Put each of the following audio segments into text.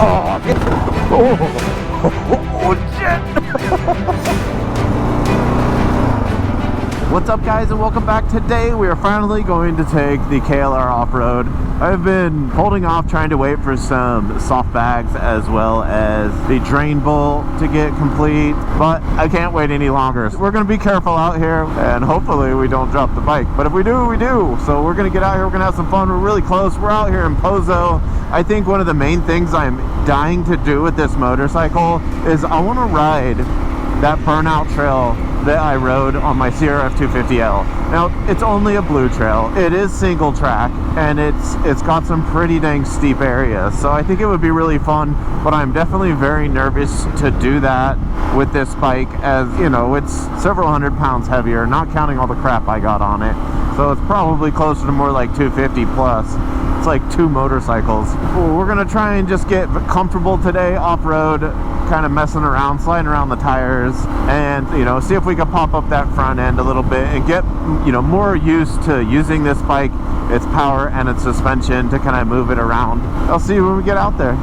Oh shit! What's up, guys, and welcome back. Today we are finally going to take the KLR off-road. I've been holding off trying to wait for some soft bags as well as the drain bowl to get complete, but I can't wait any longer. We're going to be careful out here and hopefully we don't drop the bike, but if we do, we do. So we're going to get out here, we're going to have some fun. We're really close. We're out here in Pozo. I think one of the main things I'm dying to do with this motorcycle is I want to ride that burnout trail that I rode on my CRF 250L. Now, it's only a blue trail. It is single track, and it's got some pretty dang steep areas. So I think it would be really fun, but I'm definitely very nervous to do that with this bike, as you know, it's several hundred pounds heavier, not counting all the crap I got on it. So it's probably closer to more like 250 plus. It's like two motorcycles. We're gonna try and just get comfortable today off-road, kind of messing around, sliding around the tires, and you know, see if we can pop up that front end a little bit and get, you know, more used to using this bike, its power and its suspension, to kind of move it around. I'll see you when we get out there.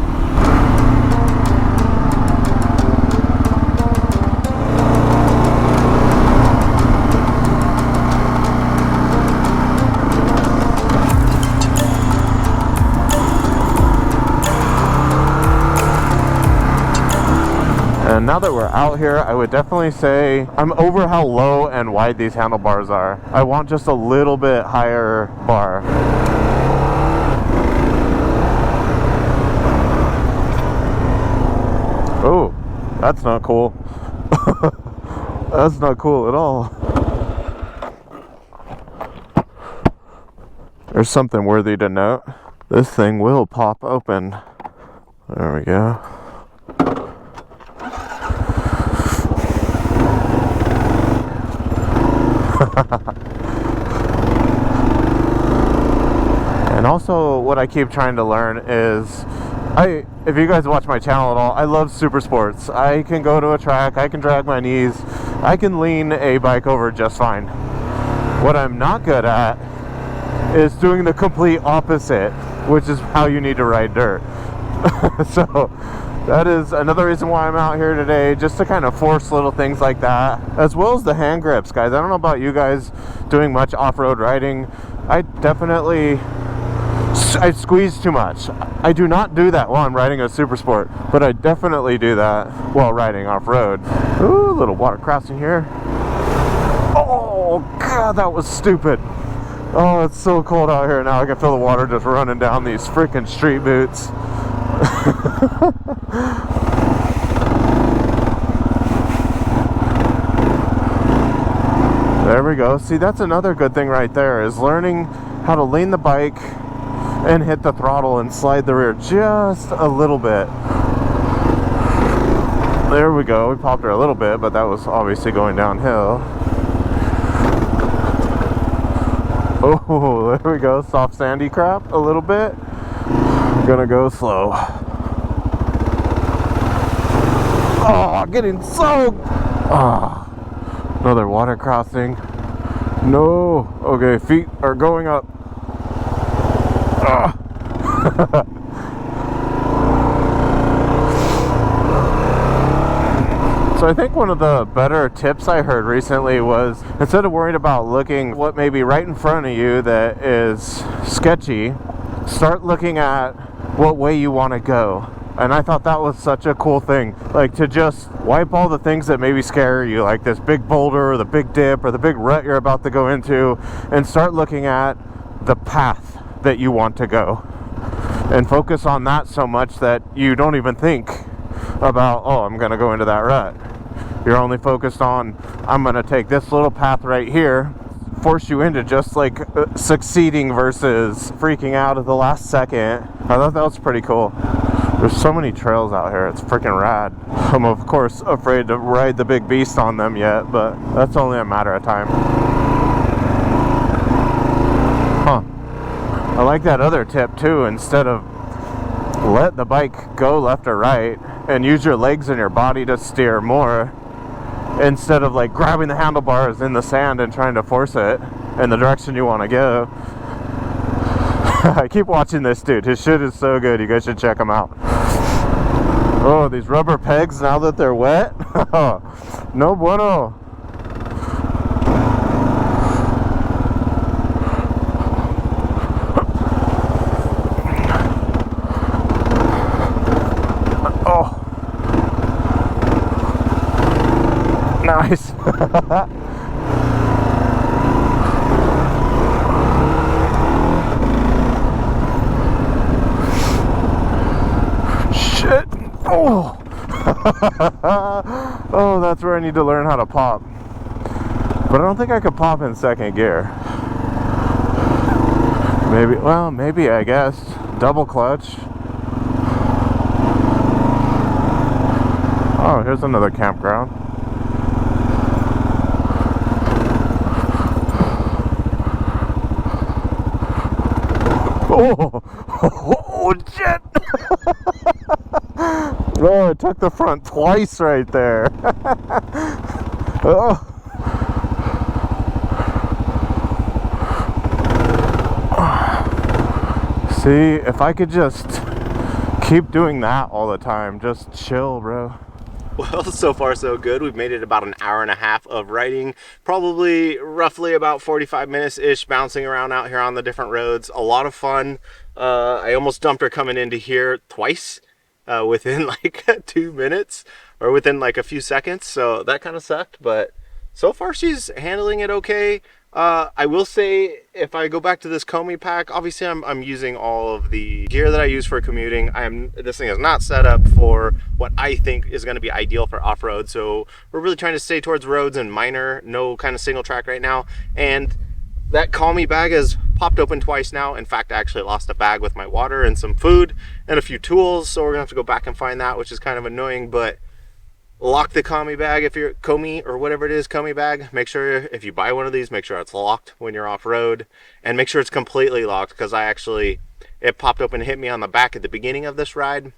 And now that we're out here, I would definitely say I'm over how low and wide these handlebars are. I want just a little bit higher bar. Oh, that's not cool. That's not cool at all. There's something worthy to note. This thing will pop open. There we go. And also, what I keep trying to learn is, if you guys watch my channel at all, I love super sports. I can go to a track, I can drag my knees, I can lean a bike over just fine. What I'm not good at is doing the complete opposite, which is how you need to ride dirt. So that is another reason why I'm out here today, just to kind of force little things like that, as well as the hand grips, guys. I don't know about you guys doing much off-road riding. I squeeze too much. I do not do that while I'm riding a super sport, but I definitely do that while riding off-road. Ooh, little water crossing here. Oh god, that was stupid. Oh, it's so cold out here now. I can feel the water just running down these freaking street boots. There we go. See, that's another good thing right there, is learning how to lean the bike and hit the throttle and slide the rear just a little bit. There we go. We popped her a little bit, but that was obviously going downhill. Oh, there we go. Soft sandy crap a little bit. I'm gonna go slow. Oh, I'm getting so... Oh, another water crossing. No. Okay, feet are going up. So I think one of the better tips I heard recently was, instead of worrying about looking what may be right in front of you that is sketchy, start looking at what way you want to go. And I thought that was such a cool thing, like to just wipe all the things that maybe scare you, like this big boulder or the big dip or the big rut you're about to go into, and start looking at the path that you want to go and focus on that so much that you don't even think about, oh, I'm gonna go into that rut. You're only focused on, I'm gonna take this little path right here, force you into just like succeeding versus freaking out at the last second. I thought that was pretty cool. There's so many trails out here, it's freaking rad. I'm of course afraid to ride the big beast on them yet, but that's only a matter of time. Huh. I like that other tip too. Instead of let the bike go left or right and use your legs and your body to steer more, instead of like grabbing the handlebars in the sand and trying to force it in the direction you want to go. I keep watching this dude. His shit is so good. You guys should check him out. Oh, these rubber pegs now that they're wet? No bueno. Oh. Nice. Shit. Oh. Oh, that's where I need to learn how to pop. But I don't think I could pop in second gear. Maybe, well, maybe, I guess. Double clutch. Oh, here's another campground. Oh, oh, shit! Oh, it took the front twice right there. Oh. See, if I could just keep doing that all the time, just chill, bro. Well, so far so good. We've made it about an hour and a half of riding, probably roughly about 45 minutes-ish bouncing around out here on the different roads. A lot of fun. I almost dumped her coming into here twice within like 2 minutes or within like a few seconds. So that kind of sucked, but so far she's handling it okay. I will say, if I go back to this Comey pack, obviously I'm using all of the gear that I use for commuting. This thing is not set up for what I think is going to be ideal for off-road. So we're really trying to stay towards roads and minor, no kind of single track right now. And that Comey bag has popped open twice now. In fact, I actually lost a bag with my water and some food and a few tools. So we're gonna have to go back and find that, which is kind of annoying, but lock the Comey bag if you're Comey or whatever it is, Comey bag. Make sure if you buy one of these, make sure it's locked when you're off road, and make sure it's completely locked, because it popped open and hit me on the back at the beginning of this ride.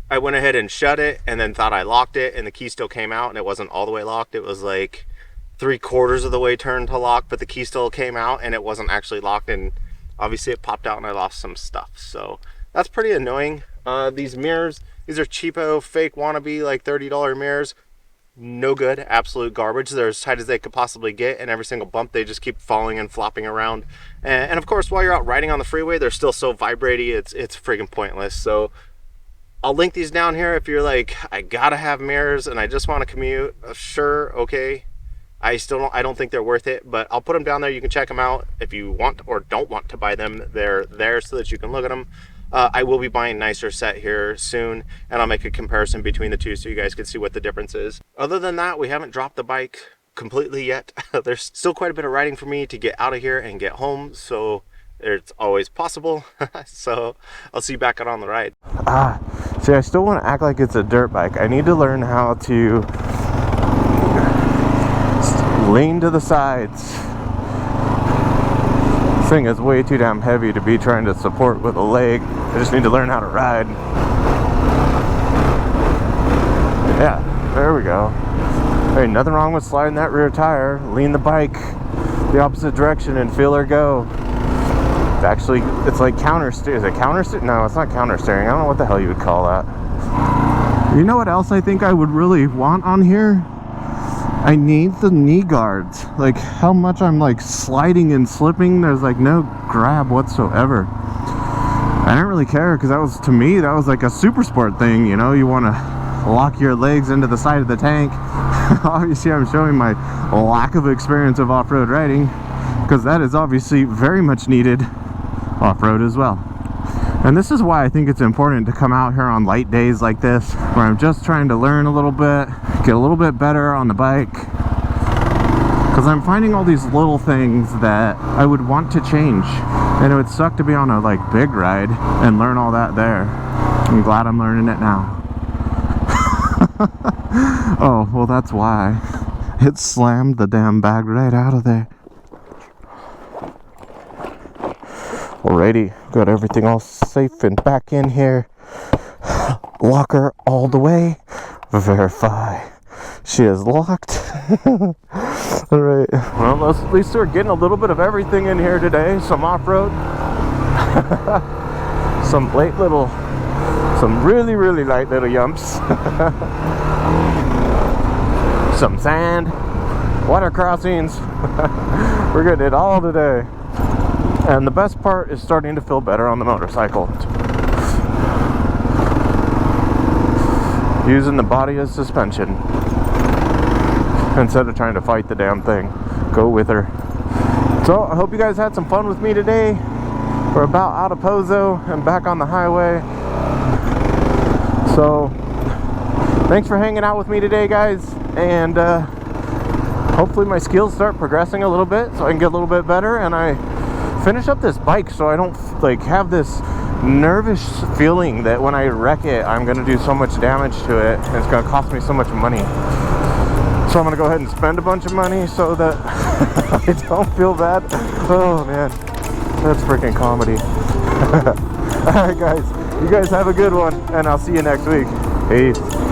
I went ahead and shut it and then thought I locked it, and the key still came out and it wasn't all the way locked. It was like 3/4 of the way turned to lock, but the key still came out and it wasn't actually locked, and obviously it popped out and I lost some stuff. So that's pretty annoying. These mirrors, these are cheapo, fake wannabe, like $30 mirrors. No good, absolute garbage. They're as tight as they could possibly get, and every single bump they just keep falling and flopping around. And of course, while you're out riding on the freeway, they're still so vibraty, it's friggin' pointless. So I'll link these down here if you're like, I gotta have mirrors and I just want to commute. Sure, okay. I don't think they're worth it, but I'll put them down there. You can check them out if you want or don't want to buy them. They're there so that you can look at them. I will be buying a nicer set here soon, and I'll make a comparison between the two so you guys can see what the difference is. Other than that, we haven't dropped the bike completely yet. There's still quite a bit of riding for me to get out of here and get home, so it's always possible. So I'll see you back out on the ride. See, I still want to act like it's a dirt bike. I need to learn how to lean to the sides. This thing is way too damn heavy to be trying to support with a leg. I just need to learn how to ride. Yeah, there we go. Hey, nothing wrong with sliding that rear tire. Lean the bike the opposite direction and feel her go. Actually, it's like counter steer. Is it counter steer? No, it's not counter steering. I don't know what the hell you would call that. You know what else I think I would really want on here? I need the knee guards. Like how much I'm like sliding and slipping, there's like no grab whatsoever. I didn't really care, because that was, to me, that was like a super sport thing, you know? You want to lock your legs into the side of the tank. Obviously I'm showing my lack of experience of off-road riding, because that is obviously very much needed off-road as well. And this is why I think it's important to come out here on light days like this, where I'm just trying to learn a little bit, get a little bit better on the bike, because I'm finding all these little things that I would want to change, and it would suck to be on a like big ride and learn all that there. I'm glad I'm learning it now. Oh, well, that's why it slammed the damn bag right out of there. Alrighty, got everything all safe and back in here. Locker all the way. Verify. She is locked. Alright, well, at least we're getting a little bit of everything in here today. Some off-road. Some Some really, really light little yumps. Some sand, water crossings. We're getting it all today. And the best part is starting to feel better on the motorcycle. Using the body as suspension instead of trying to fight the damn thing. Go with her. So I hope you guys had some fun with me today. We're about out of Pozo and back on the highway. So thanks for hanging out with me today, guys, and hopefully my skills start progressing a little bit so I can get a little bit better and I finish up this bike so I don't like have this nervous feeling that when I wreck it I'm gonna do so much damage to it and it's gonna cost me so much money. So I'm gonna go ahead and spend a bunch of money so that I don't feel bad. Oh man, that's freaking comedy. Alright guys, you guys have a good one and I'll see you next week. Peace.